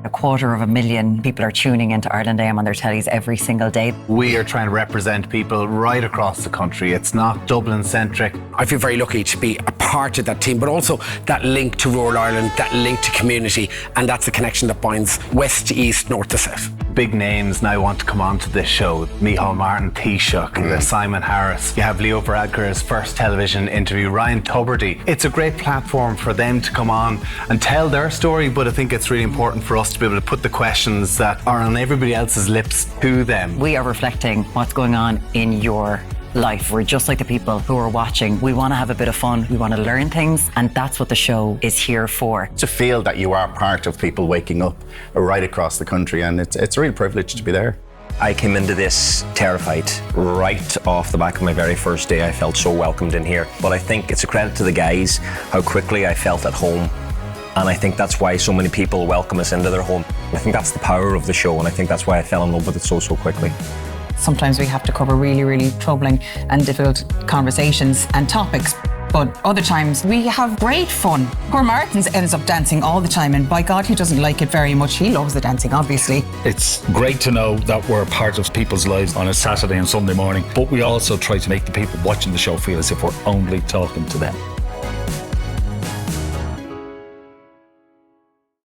250,000 people are tuning into Ireland AM on their tellies every single day. We are trying to represent people right across the country. It's not Dublin centric. I feel very lucky to be a part of that team, but also that link to rural Ireland, that link to community, and that's the connection that binds west to east, north to south. Big names now want to come on to this show. Micheál Martin, Taoiseach, Simon Harris. You have Leo Varadkar's first television interview, Ryan Tubridy. It's a great platform for them to come on and tell their story, but I think it's really important for us to be able to put the questions that are on everybody else's lips to them. We are reflecting what's going on in your life. We're just like the people who are watching. We want to have a bit of fun. We want to learn things, and that's what the show is here for. To feel that you are part of people waking up right across the country, and it's a real privilege to be there. I came into this terrified. Right off the back of my very first day, I felt so welcomed in here. But I think it's a credit to the guys, how quickly I felt at home. And I think that's why so many people welcome us into their home. I think that's the power of the show, and I think that's why I fell in love with it so quickly. Sometimes we have to cover really troubling and difficult conversations and topics, but other times we have great fun. Poor Martin ends up dancing all the time, and by God, he doesn't like it very much. He loves the dancing, obviously. It's great to know that we're part of people's lives on a Saturday and Sunday morning, but we also try to make the people watching the show feel as if we're only talking to them.